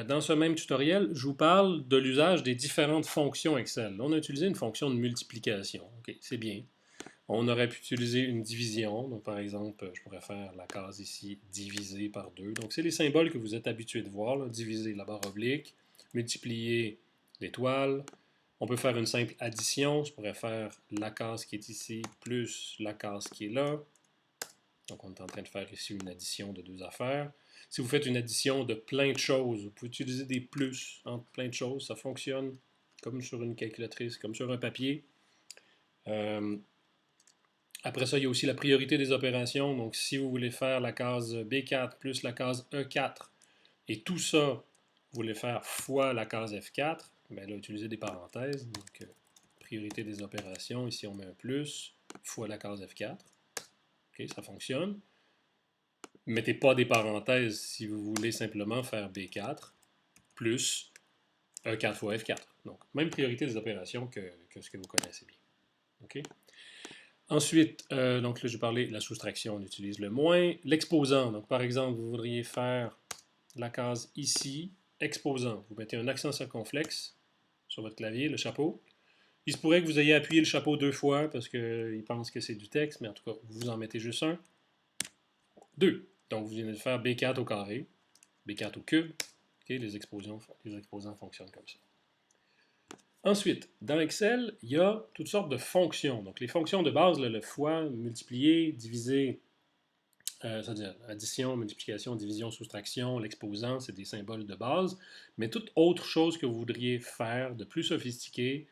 Dans ce même tutoriel, je vous parle de l'usage des différentes fonctions Excel. Là, on a utilisé une fonction de multiplication. OK, c'est bien. On aurait pu utiliser une division. Donc, par exemple, je pourrais faire la case ici divisé par 2. Donc, c'est les symboles que vous êtes habitué de voir. Là. Diviser la barre oblique, multiplier l'étoile. On peut faire une simple addition. Je pourrais faire la case qui est ici plus la case qui est là. Donc, on est en train de faire ici une addition de deux affaires. Si vous faites une addition de plein de choses, vous pouvez utiliser des plus entre plein de choses. Ça fonctionne comme sur une calculatrice, comme sur un papier. Après ça, il y a aussi la priorité des opérations. Donc, si vous voulez faire la case B4 plus la case E4, et tout ça, vous voulez faire fois la case F4, bien là, utilisez des parenthèses. Donc, priorité des opérations, ici on met un plus, fois la case F4. OK, ça fonctionne. Mettez pas des parenthèses si vous voulez simplement faire B4 plus E4 fois F4. Donc, même priorité des opérations que ce que vous connaissez bien. OK? Ensuite, donc là, j'ai parlé de la soustraction, on utilise le moins. L'exposant, donc par exemple, vous voudriez faire la case ici, exposant. Vous mettez un accent circonflexe sur votre clavier, le chapeau. Il se pourrait que vous ayez appuyé le chapeau 2 fois parce qu'il pense que c'est du texte, mais en tout cas, vous en mettez juste un. 2. Donc, vous venez de faire B4 au carré, B4 au cube. Okay, les exposants fonctionnent comme ça. Ensuite, dans Excel, il y a toutes sortes de fonctions. Donc, les fonctions de base, là, le fois, multiplier, diviser, c'est-à-dire addition, multiplication, division, soustraction, l'exposant, c'est des symboles de base. Mais toute autre chose que vous voudriez faire de plus sophistiqué,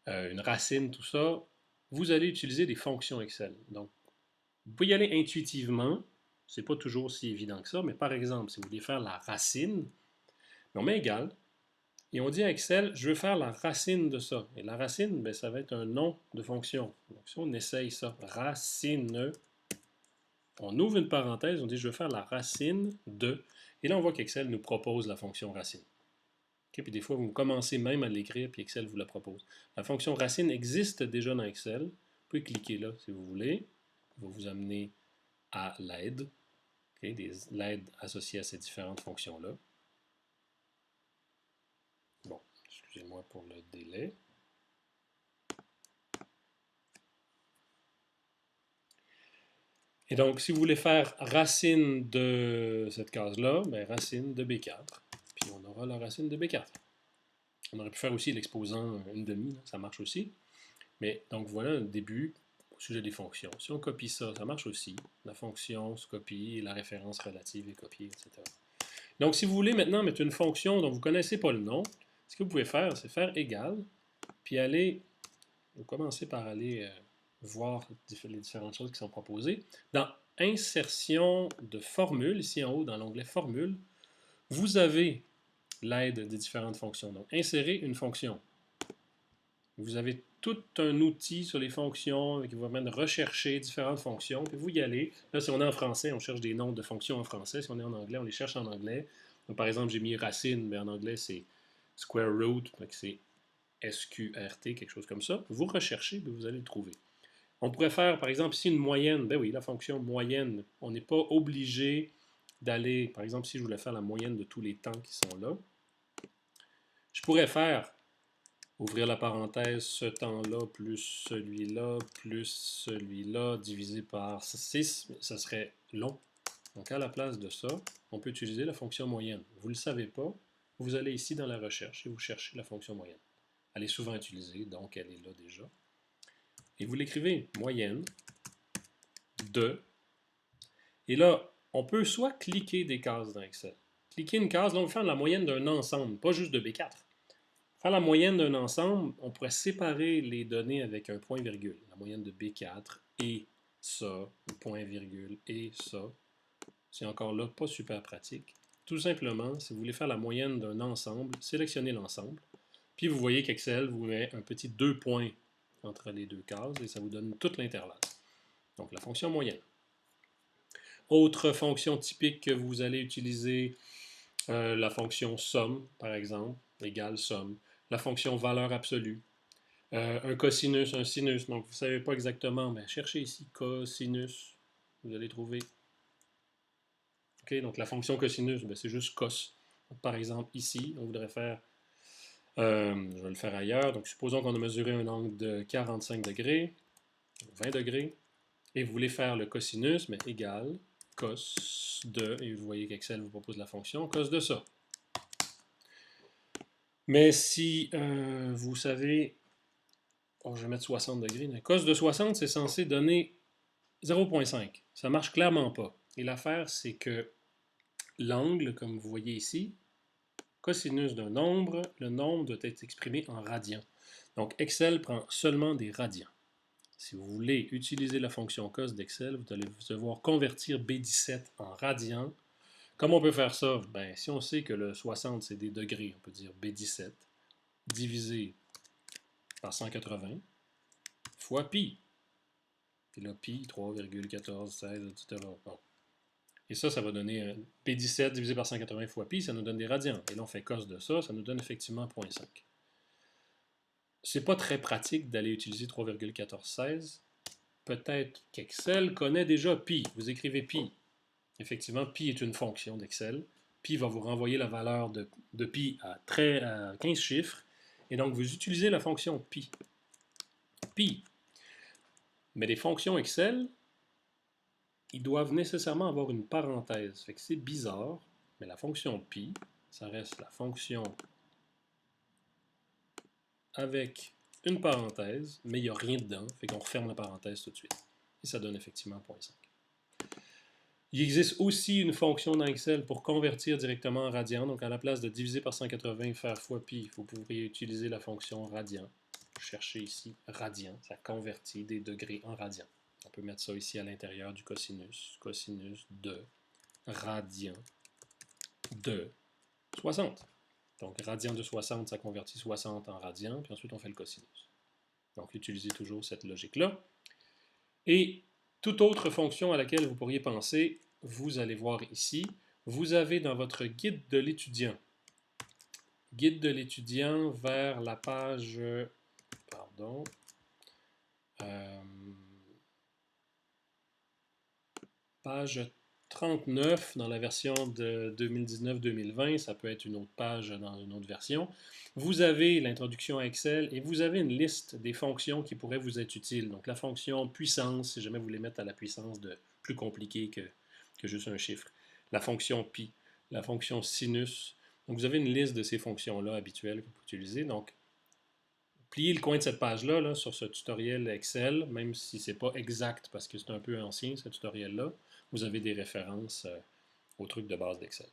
une racine, tout ça, vous allez utiliser des fonctions Excel. Donc, vous pouvez y aller intuitivement. C'est pas toujours si évident que ça, mais par exemple, si vous voulez faire la racine, on met égal, et on dit à Excel, je veux faire la racine de ça. Et la racine, ben, ça va être un nom de fonction. Donc si on essaye ça, racine, on ouvre une parenthèse, on dit je veux faire la racine de, et là on voit qu'Excel nous propose la fonction racine. Okay, puis des fois, vous commencez même à l'écrire, puis Excel vous la propose. La fonction racine existe déjà dans Excel. Vous pouvez cliquer là si vous voulez. Il va vous amener à l'aide, okay, l'aide associée à ces différentes fonctions-là. Bon, excusez-moi pour le délai. Et donc, si vous voulez faire racine de cette case-là, ben, racine de B4. Puis on aura la racine de B4. On aurait pu faire aussi l'exposant une demi, là, ça marche aussi. Mais donc voilà un début au sujet des fonctions. Si on copie ça, ça marche aussi. La fonction se copie, la référence relative est copiée, etc. Donc si vous voulez maintenant mettre une fonction dont vous ne connaissez pas le nom, ce que vous pouvez faire, c'est faire égal, puis aller, vous commencez par aller voir les différentes choses qui sont proposées. Dans insertion de formule, ici en haut dans l'onglet formule, vous avez l'aide des différentes fonctions. Donc insérer une fonction. Vous avez tout un outil sur les fonctions qui vous permet de rechercher différentes fonctions. Puis vous y allez. Là, si on est en français, on cherche des noms de fonctions en français. Si on est en anglais, on les cherche en anglais. Donc, par exemple, j'ai mis racine, mais en anglais, c'est square root, c'est SQRT, quelque chose comme ça. Vous recherchez, puis vous allez le trouver. On pourrait faire, par exemple, ici une moyenne. Ben oui, la fonction moyenne. On n'est pas obligé d'aller, par exemple, si je voulais faire la moyenne de tous les temps qui sont là, je pourrais faire ouvrir la parenthèse, ce temps-là plus celui-là, divisé par 6, ça serait long. Donc à la place de ça, on peut utiliser la fonction moyenne. Vous ne le savez pas, vous allez ici dans la recherche et vous cherchez la fonction moyenne. Elle est souvent utilisée, donc elle est là déjà. Et vous l'écrivez moyenne de. Et là, on peut soit cliquer des cases dans Excel. Cliquer une case, là on va faire la moyenne d'un ensemble, pas juste de B4. Faire la moyenne d'un ensemble, on pourrait séparer les données avec un point-virgule. La moyenne de B4 et ça, point-virgule et ça. C'est encore là pas super pratique. Tout simplement, si vous voulez faire la moyenne d'un ensemble, sélectionnez l'ensemble. Puis vous voyez qu'Excel vous met un petit 2 points entre les deux cases et ça vous donne tout l'intervalle. Donc la fonction moyenne. Autre fonction typique que vous allez utiliser, la fonction somme, par exemple, égale somme. La fonction valeur absolue. Un cosinus, un sinus. Donc, vous ne savez pas exactement, mais cherchez ici cosinus. Vous allez trouver. OK, donc la fonction cosinus, c'est juste cos. Par exemple, ici, on voudrait faire, je vais le faire ailleurs, donc supposons qu'on a mesuré un angle de 45 degrés, 20 degrés, et vous voulez faire le cosinus, mais égal cos de, et vous voyez qu'Excel vous propose la fonction cos de ça. Mais si vous savez, bon, je vais mettre 60 degrés, mais cos de 60, c'est censé donner 0,5. Ça ne marche clairement pas. Et l'affaire, c'est que l'angle, comme vous voyez ici, cosinus d'un nombre, le nombre doit être exprimé en radians. Donc Excel prend seulement des radians. Si vous voulez utiliser la fonction cos d'Excel, vous allez devoir convertir B17 en radians. Comment on peut faire ça? Ben, si on sait que le 60, c'est des degrés, on peut dire B17 divisé par 180 fois pi. Puis là, pi, 3,1416, etc. Bon. Et ça va donner P17 divisé par 180 fois pi, ça nous donne des radians. Et là, on fait cos de ça, ça nous donne effectivement 0,5. C'est pas très pratique d'aller utiliser 3,1416. Peut-être qu'Excel connaît déjà pi. Vous écrivez pi. Effectivement, pi est une fonction d'Excel. Pi va vous renvoyer la valeur de pi à 15 chiffres. Et donc, vous utilisez la fonction pi. Pi. Mais les fonctions Excel, ils doivent nécessairement avoir une parenthèse. Fait que c'est bizarre, mais la fonction pi, ça reste la fonction avec une parenthèse, mais il n'y a rien dedans. Fait qu'on referme la parenthèse tout de suite. Et ça donne effectivement 0,5. Il existe aussi une fonction dans Excel pour convertir directement en radian. Donc, à la place de diviser par 180 et faire fois pi, vous pourriez utiliser la fonction radian. Cherchez ici radian. Ça convertit des degrés en radian. On peut mettre ça ici à l'intérieur du cosinus. Cosinus de radian de 60. Donc, radian de 60, ça convertit 60 en radian. Puis ensuite, on fait le cosinus. Donc, utilisez toujours cette logique-là. Et toute autre fonction à laquelle vous pourriez penser, vous allez voir ici, vous avez dans votre guide de l'étudiant vers la page, pardon, page 39 dans la version de 2019-2020, ça peut être une autre page dans une autre version. Vous avez l'introduction à Excel et vous avez une liste des fonctions qui pourraient vous être utiles. Donc la fonction puissance, si jamais vous voulez mettre à la puissance de plus compliqué que juste un chiffre. La fonction pi, la fonction sinus. Donc vous avez une liste de ces fonctions-là habituelles que vous pouvez utiliser. Donc pliez le coin de cette page-là là, sur ce tutoriel Excel, même si ce n'est pas exact parce que c'est un peu ancien ce tutoriel-là. Vous avez des références aux trucs de base d'Excel.